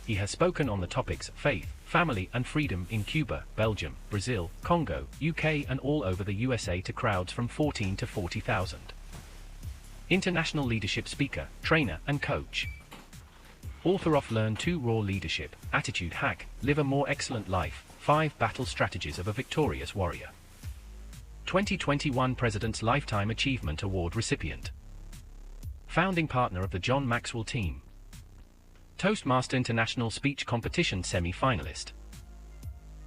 He has spoken on the topics faith, family and freedom in Cuba, Belgium, Brazil, Congo, UK and all over the USA to crowds from 14 to 40,000. International leadership speaker, trainer and coach. Author of Learn to Raw Leadership, Attitude Hack, Live a More Excellent Life, 5 Battle Strategies of a Victorious Warrior. 2021 President's Lifetime Achievement Award recipient. Founding partner of the John Maxwell team. Toastmaster International Speech Competition semi-finalist.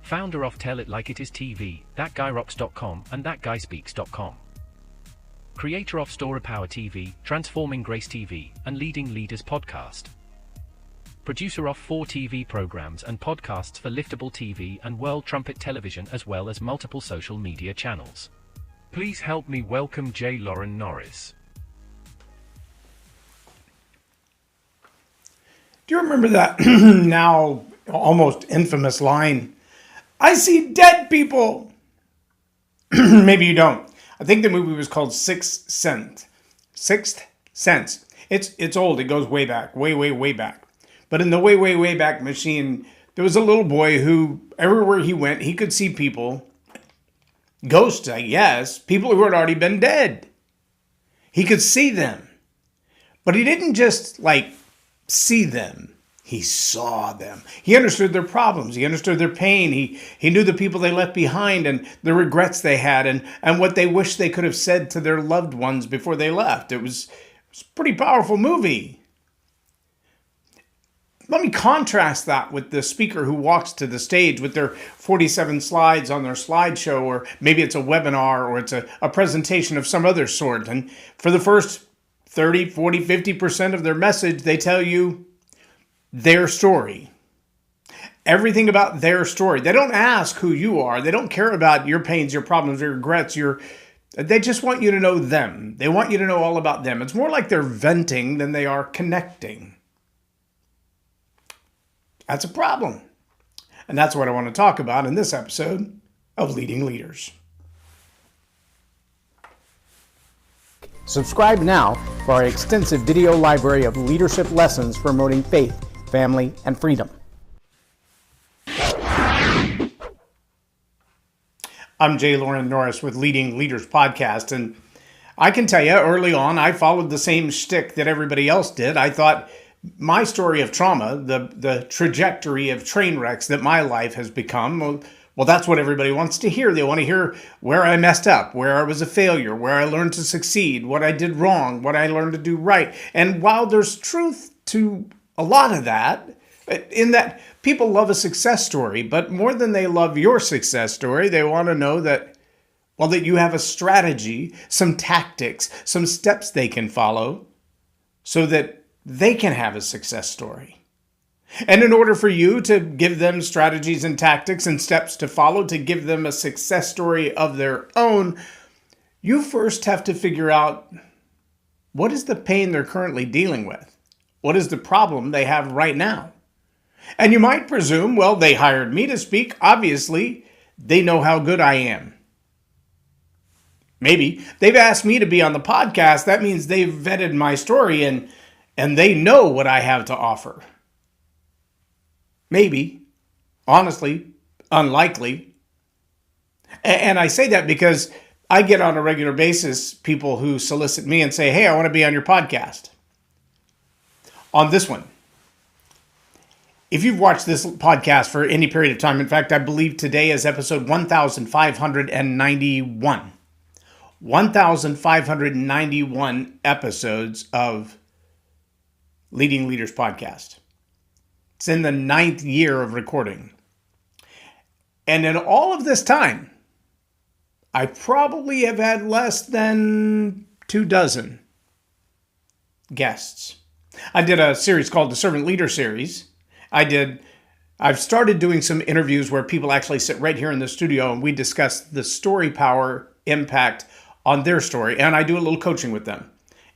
Founder of Tell It Like It Is TV, ThatGuyRocks.com and ThatGuySpeaks.com. Creator of Storypower TV, Transforming Grace TV, and Leading Leaders Podcast. Producer of 4 TV programs and podcasts for Liftable TV and World Trumpet Television as well as multiple social media channels. Please help me welcome J Loren Norris. Do you remember that now almost infamous line, "I see dead people"? Maybe you don't. I think the movie was called Sixth Sense. Sixth Sense. It's old. It goes way back, way back. But in the way back machine, there was a little boy who, everywhere he went, he could see people, ghosts, I guess, people who had already been dead. He could see them. But he didn't just, see them. He saw them. He understood their problems. He understood their pain. He knew the people they left behind and the regrets they had and what they wished they could have said to their loved ones before they left. It was a pretty powerful movie. Let me contrast that with the speaker who walks to the stage with their 47 slides on their slideshow, or maybe it's a webinar or it's a presentation of some other sort. And for the first 30, 40, 50% of their message, they tell you their story. Everything about their story. They don't ask who you are. They don't care about your pains, your problems, your regrets, they just want you to know them. They want you to know all about them. It's more like they're venting than they are connecting. That's a problem. And that's what I want to talk about in this episode of Leading Leaders. Subscribe now for our extensive video library of leadership lessons promoting faith, family, and freedom. I'm J Loren Norris with Leading Leaders Podcast, and I can tell you early on I followed the same shtick that everybody else did. I thought my story of trauma, the trajectory of train wrecks that my life has become, well, that's what everybody wants to hear. They want to hear where I messed up, where I was a failure, where I learned to succeed, what I did wrong, what I learned to do right. And while there's truth to a lot of that, in that people love a success story, but more than they love your success story, they want to know that you have a strategy, some tactics, some steps they can follow so that they can have a success story. And in order for you to give them strategies and tactics and steps to follow to give them a success story of their own, you first have to figure out what is the pain they're currently dealing with? What is the problem they have right now? And you might presume, well, they hired me to speak. Obviously, they know how good I am. Maybe they've asked me to be on the podcast. That means they've vetted my story and they know what I have to offer. Maybe, honestly, unlikely. And I say that because I get on a regular basis people who solicit me and say, "Hey, I want to be on your podcast." On this one. If you've watched this podcast for any period of time, in fact, I believe today is episode 1591. 1591 episodes of Leading Leaders Podcast. It's in the 9th year of recording. And in all of this time, I probably have had less than 24 guests. I did a series called the Servant Leader Series. I've started doing some interviews where people actually sit right here in the studio and we discuss the Storypower impact on their story. And I do a little coaching with them.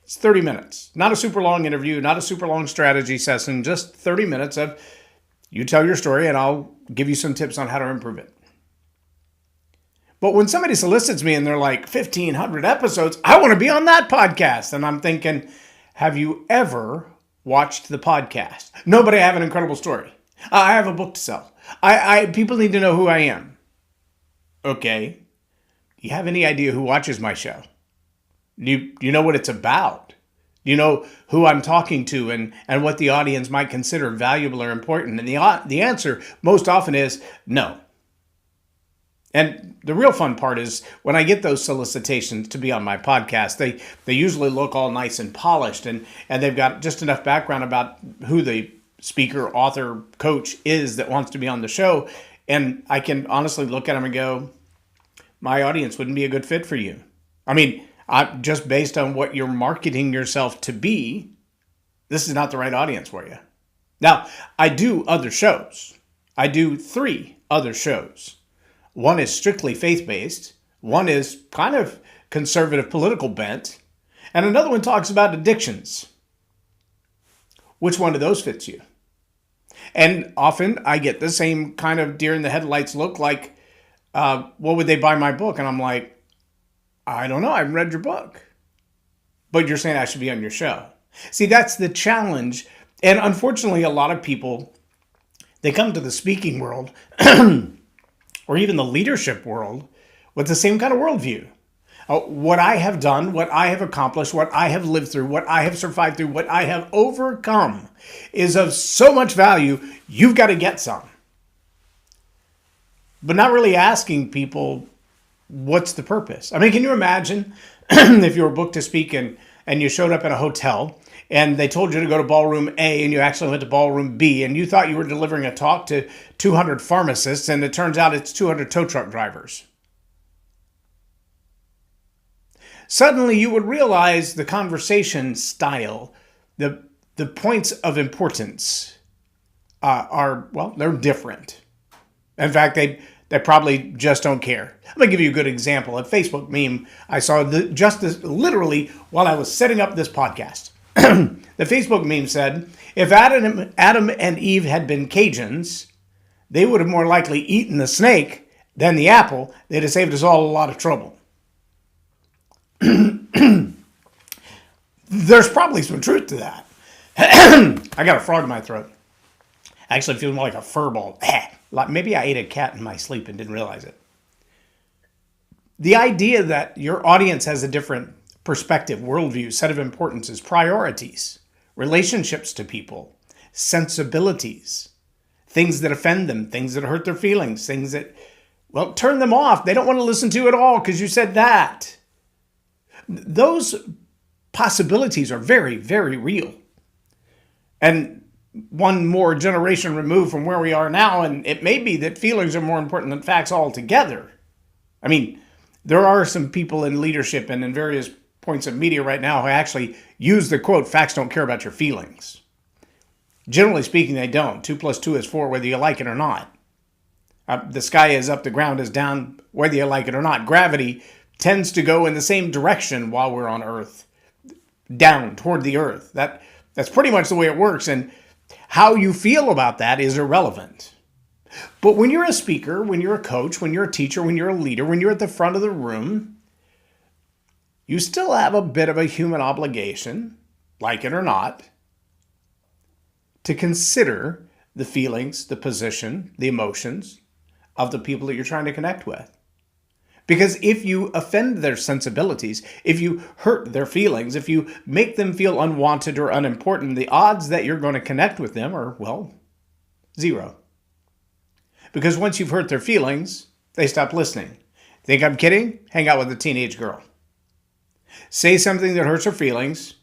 It's 30 minutes, not a super long interview, not a super long strategy session, just 30 minutes of you tell your story and I'll give you some tips on how to improve it. But when somebody solicits me and they're like 1,500 episodes, I want to be on that podcast. And I'm thinking, have you ever watched the podcast? No, but I have an incredible story. I have a book to sell. People need to know who I am. Okay. Do you have any idea who watches my show? Do you know what it's about? Do you know who I'm talking to and what the audience might consider valuable or important? And the answer most often is no. And the real fun part is when I get those solicitations to be on my podcast, they usually look all nice and polished, and they've got just enough background about who the speaker, author, coach is that wants to be on the show. And I can honestly look at them and go, my audience wouldn't be a good fit for you. I mean, just based on what you're marketing yourself to be, this is not the right audience for you. Now, I do other shows. I do 3 other shows. One is strictly faith-based. One is kind of conservative political bent. And another one talks about addictions. Which one of those fits you? And often I get the same kind of deer in the headlights look like, what would they buy my book? And I'm like, I don't know. I haven't read your book. But you're saying I should be on your show. See, that's the challenge. And unfortunately, a lot of people, they come to the speaking world or even the leadership world with the same kind of worldview. What I have done, what I have accomplished, what I have lived through, what I have survived through, what I have overcome is of so much value, you've got to get some. But not really asking people, what's the purpose? I mean, can you imagine if you were booked to speak and you showed up at a hotel and they told you to go to ballroom A and you actually went to ballroom B and you thought you were delivering a talk to 200 pharmacists and it turns out it's 200 tow truck drivers? Suddenly you would realize the conversation style, the points of importance they're different. In fact, they probably just don't care. I'm going to give you a good example. A Facebook meme I saw literally while I was setting up this podcast. The Facebook meme said, if Adam and Eve had been Cajuns, they would have more likely eaten the snake than the apple. They'd have saved us all a lot of trouble. There's probably some truth to that. I got a frog in my throat. Actually feels more like a fur ball. Like maybe I ate a cat in my sleep and didn't realize it. The idea that your audience has a different perspective, worldview, set of importances, priorities, relationships to people, sensibilities, things that offend them, things that hurt their feelings, things that, turn them off. They don't want to listen to at all because you said that. Those possibilities are very, very real. And one more generation removed from where we are now, and it may be that feelings are more important than facts altogether. I mean, there are some people in leadership and in various points of media right now who actually use the quote, facts don't care about your feelings. Generally speaking, they don't. 2 + 2 is 4, whether you like it or not. The sky is up, the ground is down, whether you like it or not. Gravity tends to go in the same direction while we're on Earth, down toward the Earth. That's pretty much the way it works, and how you feel about that is irrelevant. But when you're a speaker, when you're a coach, when you're a teacher, when you're a leader, when you're at the front of the room, you still have a bit of a human obligation, like it or not, to consider the feelings, the position, the emotions of the people that you're trying to connect with. Because if you offend their sensibilities, if you hurt their feelings, if you make them feel unwanted or unimportant, the odds that you're going to connect with them are, 0. Because once you've hurt their feelings, they stop listening. Think I'm kidding? Hang out with a teenage girl. Say something that hurts her feelings.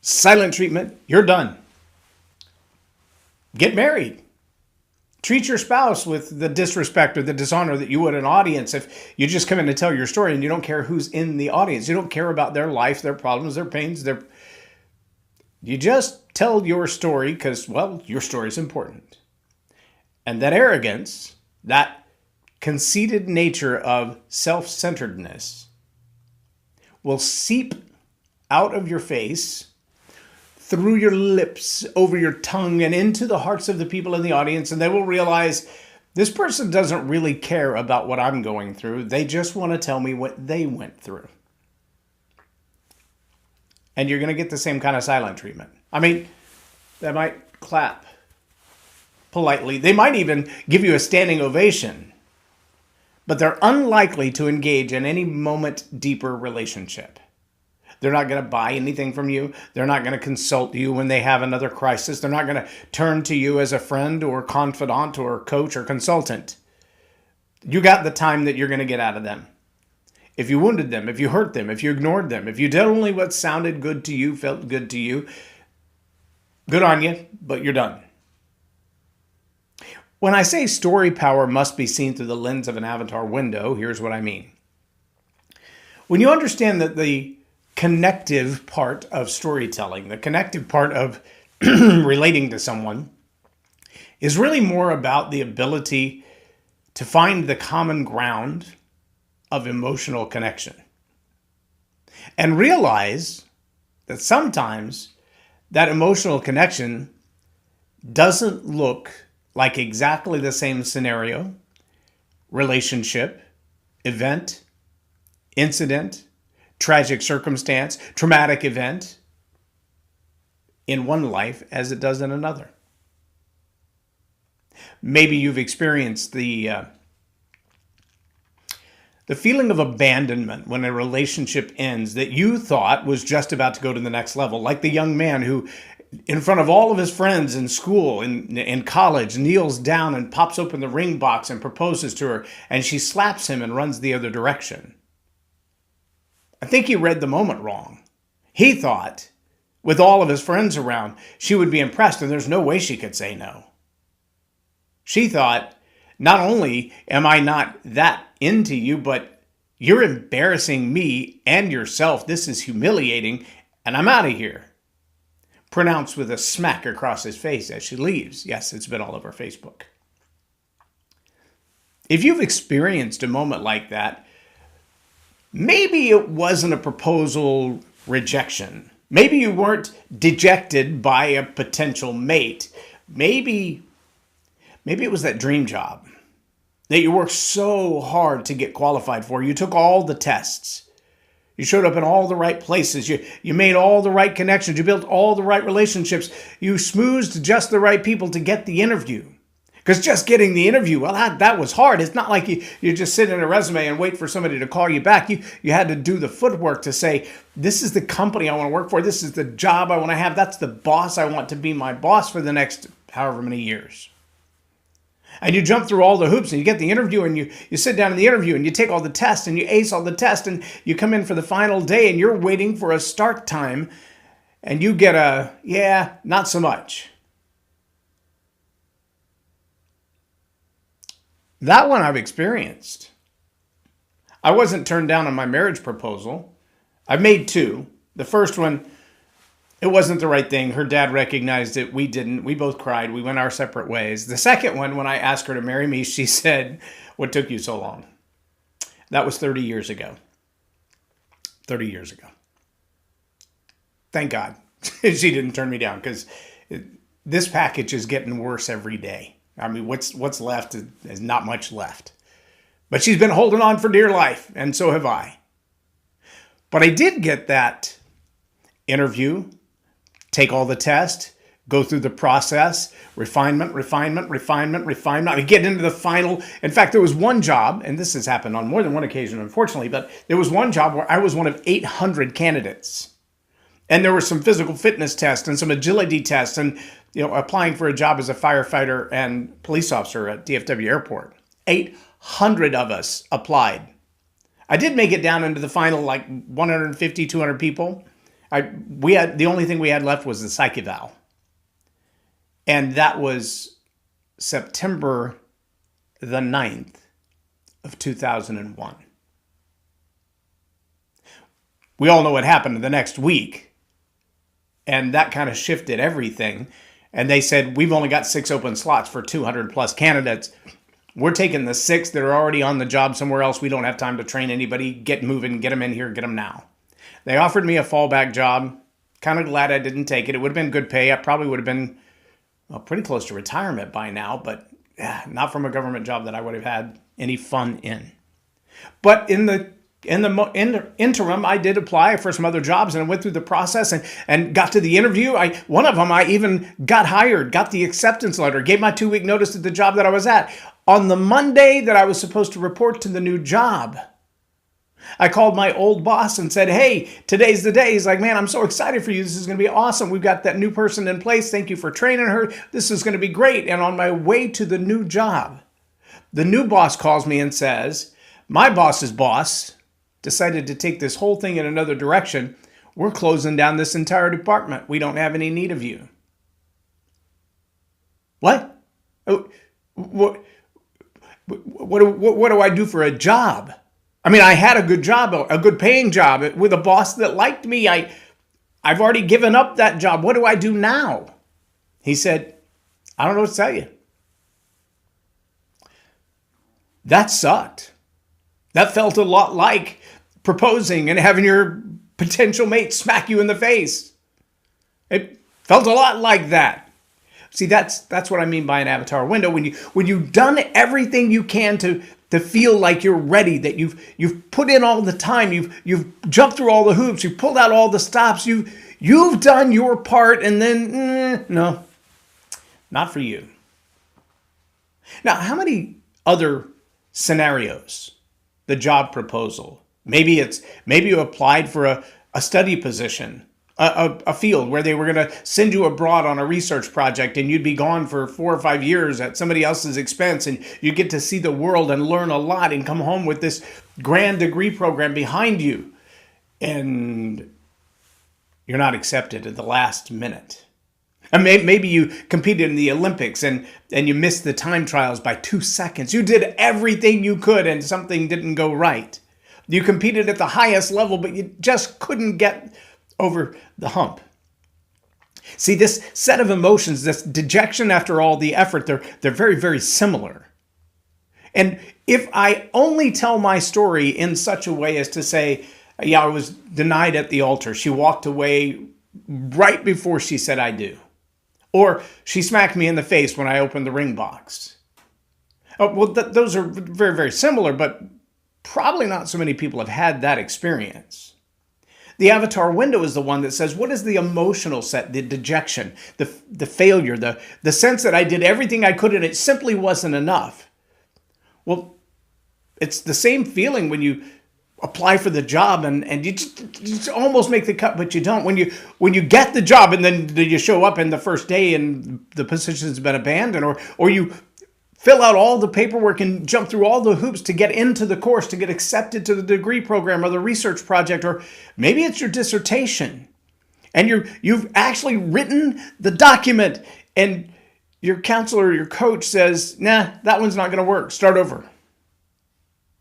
Silent treatment. You're done. Get married. Treat your spouse with the disrespect or the dishonor that you would an audience if you just come in to tell your story and you don't care who's in the audience. You don't care about their life, their problems, their pains. You just tell your story because, your story is important. And that arrogance, that conceited nature of self-centeredness will seep out of your face, through your lips, over your tongue, and into the hearts of the people in the audience, and they will realize this person doesn't really care about what I'm going through. They just want to tell me what they went through. And you're going to get the same kind of silent treatment. I mean, they might clap politely. They might even give you a standing ovation, but they're unlikely to engage in any moment deeper relationship. They're not going to buy anything from you. They're not going to consult you when they have another crisis. They're not going to turn to you as a friend or confidant or coach or consultant. You got the time that you're going to get out of them. If you wounded them, if you hurt them, if you ignored them, if you did only what sounded good to you, felt good to you, good on you, but you're done. When I say story power must be seen through the lens of an avatar window, here's what I mean. When you understand that the connective part of storytelling, the connective part of relating to someone, is really more about the ability to find the common ground of emotional connection. And realize that sometimes that emotional connection doesn't look like exactly the same scenario, relationship, event, incident, tragic circumstance, traumatic event in one life as it does in another. Maybe you've experienced the feeling of abandonment when a relationship ends that you thought was just about to go to the next level, like the young man who, in front of all of his friends in school, in college, kneels down and pops open the ring box and proposes to her, and she slaps him and runs the other direction. I think he read the moment wrong. He thought, with all of his friends around, she would be impressed and there's no way she could say no. She thought, not only am I not that into you, but you're embarrassing me and yourself. This is humiliating, and I'm out of here. Pronounced with a smack across his face as she leaves. Yes, it's been all over Facebook. If you've experienced a moment like that, maybe it wasn't a proposal rejection. Maybe you weren't dejected by a potential mate. Maybe it was that dream job that you worked so hard to get qualified for. You took all the tests. You showed up in all the right places. You made all the right connections. You built all the right relationships. You smoothed just the right people to get the interview. Because just getting the interview, well, that was hard. It's not like you just sit in a resume and wait for somebody to call you back. You had to do the footwork to say, this is the company I want to work for. This is the job I want to have. That's the boss I want to be my boss for the next however many years. And you jump through all the hoops and you get the interview and you sit down in the interview and you take all the tests and you ace all the tests and you come in for the final day and you're waiting for a start time and you get a, yeah, not so much. That one I've experienced. I wasn't turned down on my marriage proposal. I've made two. The first one, it wasn't the right thing. Her dad recognized it. We didn't. We both cried. We went our separate ways. The second one, when I asked her to marry me, she said, "What took you so long?" That was 30 years ago. 30 years ago. Thank God she didn't turn me down, because this package is getting worse every day. I mean, what's left is not much left. But she's been holding on for dear life, and so have I. But I did get that interview, take all the tests, go through the process, refinement. I get into the final. In fact, there was one job, and this has happened on more than one occasion, unfortunately, but there was one job where I was one of 800 candidates. And there were some physical fitness tests and some agility tests and, applying for a job as a firefighter and police officer at DFW Airport. 800 of us applied. I did make it down into the final, 150, 200 people. The only thing we had left was the psych eval. And that was September the 9th of 2001. We all know what happened the next week. And that kind of shifted everything. And they said, we've only got 6 open slots for 200 plus candidates. We're taking the 6 that are already on the job somewhere else. We don't have time to train anybody. Get moving, get them in here, get them now. They offered me a fallback job. Kind of glad I didn't take it. It would have been good pay. I probably would have been pretty close to retirement by now, but not from a government job that I would have had any fun in. But in the In the interim, I did apply for some other jobs, and I went through the process and got to the interview. One of them, I even got hired, got the acceptance letter, gave my 2-week notice at the job that I was at. On the Monday that I was supposed to report to the new job, I called my old boss and said, hey, today's the day. He's like, man, I'm so excited for you. This is going to be awesome. We've got that new person in place. Thank you for training her. This is going to be great. And on my way to the new job, the new boss calls me and says, my boss's boss decided to take this whole thing in another direction. We're closing down this entire department. We don't have any need of you. What? What do I do for a job? I mean, I had a good job, a good paying job with a boss that liked me. I've already given up that job. What do I do now? He said, I don't know what to tell you. That sucked. That felt a lot like proposing and having your potential mate smack you in the face. It felt a lot like that. See, that's what I mean by an avatar window. When you've done everything you can to feel like you're ready, that you've put in all the time, you've jumped through all the hoops, you've pulled out all the stops, you've done your part, and then no, not for you. Now, how many other scenarios? The job proposal. Maybe you applied for a study position, a field where they were going to send you abroad on a research project, and you'd be gone for 4 or 5 years at somebody else's expense, and you get to see the world and learn a lot and come home with this grand degree program behind you, and you're not accepted at the last minute. And maybe you competed in the Olympics and you missed the time trials by 2 seconds. You did everything you could and something didn't go right. You competed at the highest level, but you just couldn't get over the hump. See, this set of emotions, this dejection after all the effort, they're very, very similar. And if I only tell my story in such a way as to say, yeah, I was denied at the altar. She walked away right before she said I do. Or she smacked me in the face when I opened the ring box. Those are very, very similar, but probably not so many people have had that experience. The avatar window is the one that says, what is the emotional set, the dejection, the failure, the sense that I did everything I could and it simply wasn't enough? Well, it's the same feeling when you apply for the job and you just almost make the cut, but you don't. When you get the job and then you show up in the first day and the position's been abandoned, or you fill out all the paperwork and jump through all the hoops to get into the course, to get accepted to the degree program or the research project, or maybe it's your dissertation and you've actually written the document and your counselor or your coach says, nah, that one's not going to work. Start over.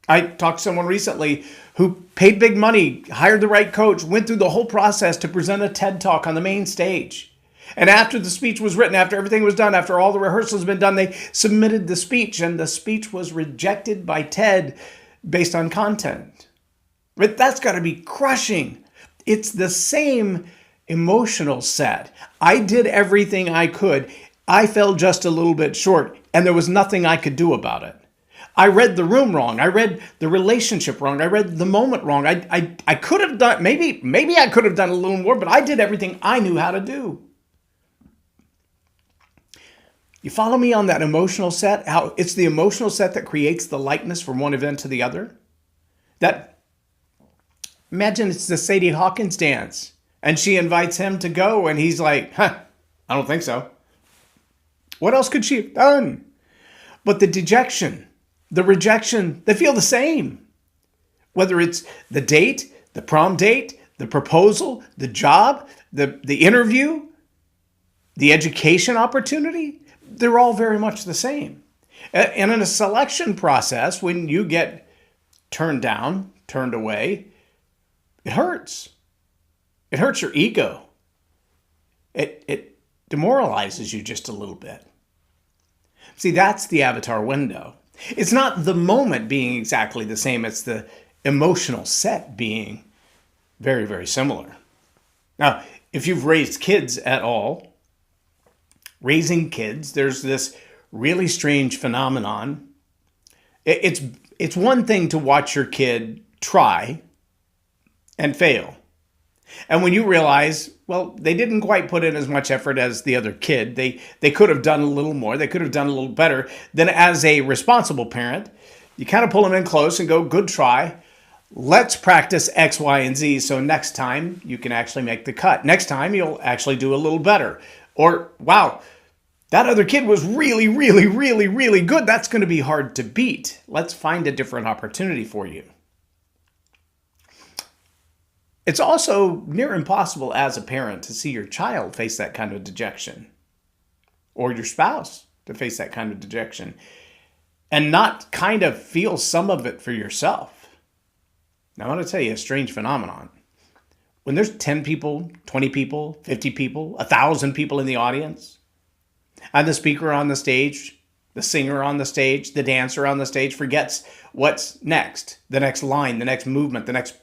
I talked to someone recently who paid big money, hired the right coach, went through the whole process to present a TED Talk on the main stage. And after the speech was written, after everything was done, after all the rehearsals had been done, they submitted the speech, and the speech was rejected by TED based on content. But that's got to be crushing. It's the same emotional set. I did everything I could. I fell just a little bit short, and there was nothing I could do about it. I read the room wrong. I read the relationship wrong. I read the moment wrong. I could have done, maybe I could have done a little more, but I did everything I knew how to do. You follow me on that emotional set? How it's the emotional set that creates the likeness from one event to the other? Imagine it's the Sadie Hawkins dance, and she invites him to go, and he's like, I don't think so. What else could she have done? But the dejection, the rejection, they feel the same. Whether it's the date, the prom date, the proposal, the job, the interview, the education opportunity, they're all very much the same. And in a selection process, when you get turned down, turned away, it hurts. It hurts your ego. It demoralizes you just a little bit. See, that's the avatar window. It's not the moment being exactly the same. It's the emotional set being very, very similar. Now, if you've raised kids at all, raising kids, there's this really strange phenomenon. It's one thing to watch your kid try and fail. And when you realize, well, they didn't quite put in as much effort as the other kid, they could have done a little more, they could have done a little better, then as a responsible parent, you kind of pull them in close and go, good try. Let's practice X, Y, and Z so next time you can actually make the cut. Next time you'll actually do a little better. Or, wow, that other kid was really, really, really, really good. That's going to be hard to beat. Let's find a different opportunity for you. It's also near impossible as a parent to see your child face that kind of dejection, or your spouse to face that kind of dejection, and not kind of feel some of it for yourself. Now, I want to tell you a strange phenomenon. When there's 10 people, 20 people, 50 people, 1,000 people in the audience, and the speaker on the stage, the singer on the stage, the dancer on the stage forgets what's next, the next line, the next movement, the next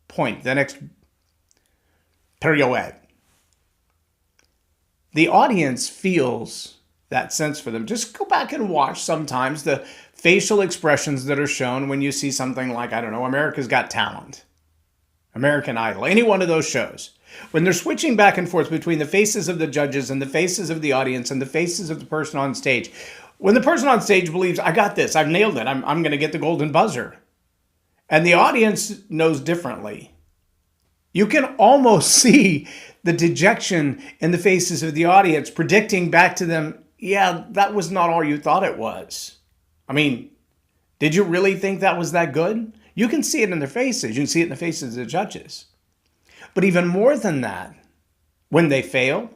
point, the next pirouette. The audience feels that sense for them. Just go back and watch sometimes the facial expressions that are shown when you see something like, I don't know, America's Got Talent, American Idol, any one of those shows. When they're switching back and forth between the faces of the judges and the faces of the audience and the faces of the person on stage, when the person on stage believes, I got this, I've nailed it, I'm going to get the golden buzzer, and the audience knows differently, you can almost see the dejection in the faces of the audience, predicting back to them, yeah, that was not all you thought it was. I mean, did you really think that was that good? You can see it in their faces. You can see it in the faces of the judges. But even more than that, when they fail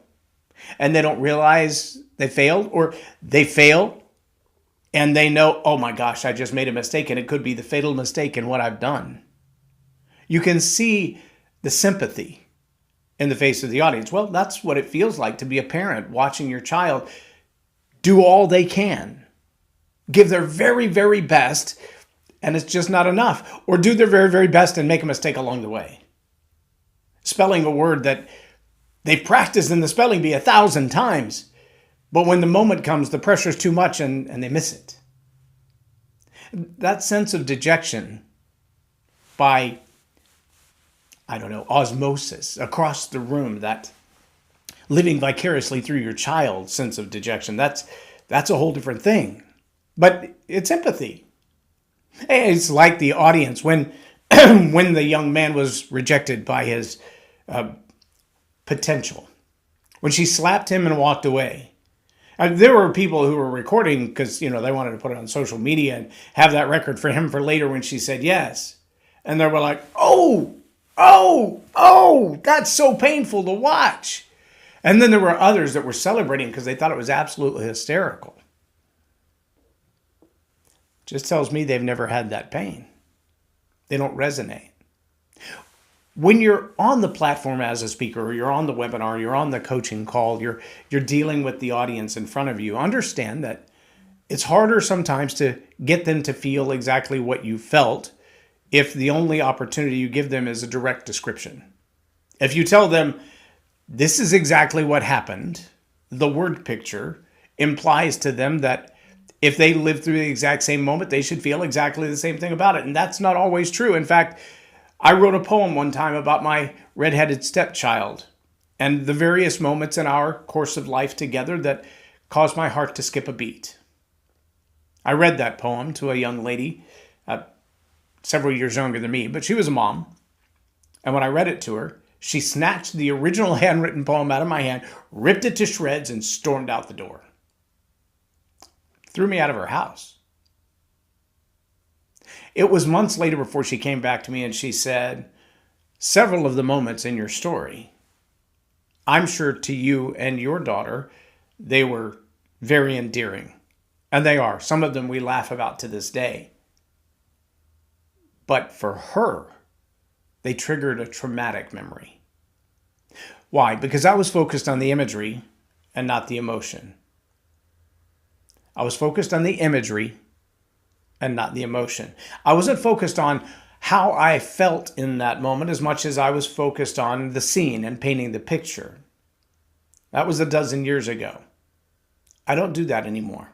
and they don't realize they failed, or they fail and they know, oh my gosh, I just made a mistake, and it could be the fatal mistake in what I've done. You can see the sympathy in the face of the audience. Well, that's what it feels like to be a parent watching your child do all they can, give their very, very best, and it's just not enough, or do their very, very best and make a mistake along the way. Spelling a word that they've practiced in the spelling bee 1,000 times, but when the moment comes, the pressure's too much and they miss it. That sense of dejection by, I don't know, osmosis across the room, that living vicariously through your child's sense of dejection, that's a whole different thing. But it's empathy. It's like the audience when when the young man was rejected by his potential, when she slapped him and walked away. There were people who were recording because, they wanted to put it on social media and have that record for him for later when she said yes. And they were like, oh, that's so painful to watch. And then there were others that were celebrating because they thought it was absolutely hysterical. Just tells me they've never had that pain. They don't resonate. When you're on the platform as a speaker, or you're on the webinar, you're on the coaching call, you're dealing with the audience in front of you, understand that it's harder sometimes to get them to feel exactly what you felt if the only opportunity you give them is a direct description. If you tell them, this is exactly what happened, the word picture implies to them that if they live through the exact same moment, they should feel exactly the same thing about it. And that's not always true. In fact, I wrote a poem one time about my redheaded stepchild and the various moments in our course of life together that caused my heart to skip a beat. I read that poem to a young lady, several years younger than me, but she was a mom. And when I read it to her, she snatched the original handwritten poem out of my hand, ripped it to shreds, and stormed out the door. Threw me out of her house. It was months later before she came back to me and she said, several of the moments in your story, I'm sure to you and your daughter, they were very endearing. And they are. Some of them we laugh about to this day. But for her, they triggered a traumatic memory. Why? Because I was focused on the imagery and not the emotion. I was focused on the imagery and not the emotion. I wasn't focused on how I felt in that moment as much as I was focused on the scene and painting the picture. That was a dozen years ago. I don't do that anymore.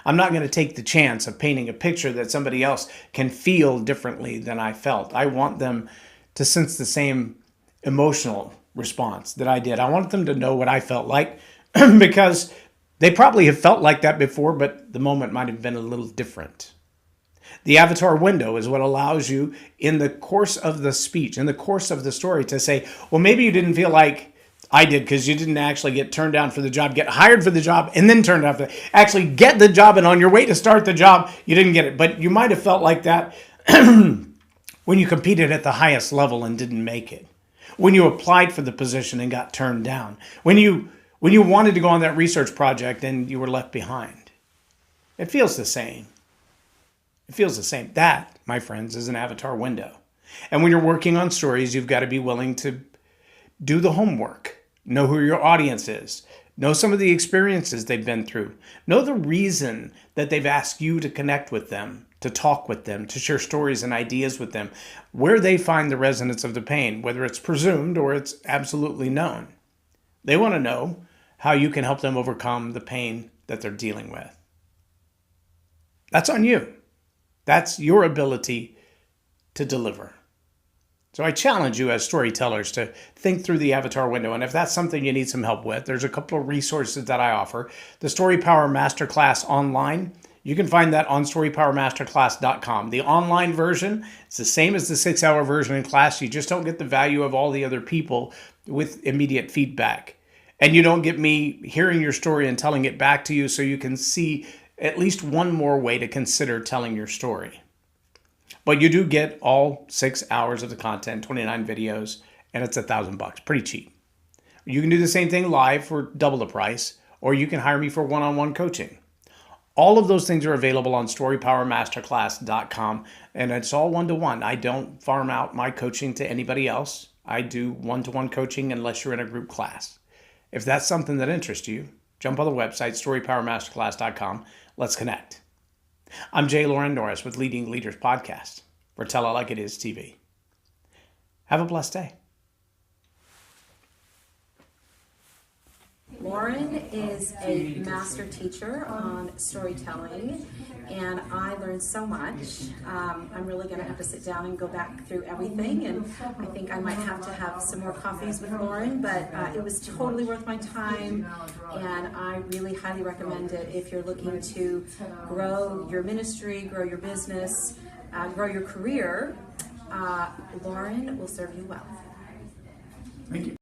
I'm not going to take the chance of painting a picture that somebody else can feel differently than I felt. I want them to sense the same emotional response that I did. I want them to know what I felt like because they probably have felt like that before, but the moment might have been a little different. The avatar window is what allows you in the course of the speech, in the course of the story, to say, well, maybe you didn't feel like I did because you didn't actually get turned down for the job, get hired for the job, and then turned down for actually get the job, and on your way to start the job, you didn't get it. But you might have felt like that when you competed at the highest level and didn't make it, when you applied for the position and got turned down, when you wanted to go on that research project and you were left behind. It feels the same. It feels the same. That, my friends, is an avatar window. And when you're working on stories, you've got to be willing to do the homework, know who your audience is, know some of the experiences they've been through, know the reason that they've asked you to connect with them, to talk with them, to share stories and ideas with them, where they find the resonance of the pain, whether it's presumed or it's absolutely known. They want to know how you can help them overcome the pain that they're dealing with. That's on you. That's your ability to deliver. So I challenge you as storytellers to think through the avatar window. And if that's something you need some help with, there's a couple of resources that I offer. The Storypower Masterclass online. You can find that on storypowermasterclass.com. The online version, it's the same as the 6-hour version in class. You just don't get the value of all the other people with immediate feedback. And you don't get me hearing your story and telling it back to you so you can see at least one more way to consider telling your story. But you do get all 6 hours of the content, 29 videos, and it's $1,000. Pretty cheap. You can do the same thing live for double the price, or you can hire me for one-on-one coaching. All of those things are available on storypowermasterclass.com, and it's all one-to-one. I don't farm out my coaching to anybody else. I do one-to-one coaching unless you're in a group class. If that's something that interests you, jump on the website, storypowermasterclass.com. Let's connect. I'm J Loren Norris with Leading Leaders Podcast for Tell It Like It Is TV. Have a blessed day. Loren is a master teacher on storytelling, and I learned so much. I'm really going to have to sit down and go back through everything, and I think I might have to have some more coffees with Loren, but it was totally worth my time, and I really highly recommend it if you're looking to grow your ministry, grow your business, grow your career. Loren will serve you well. Thank you.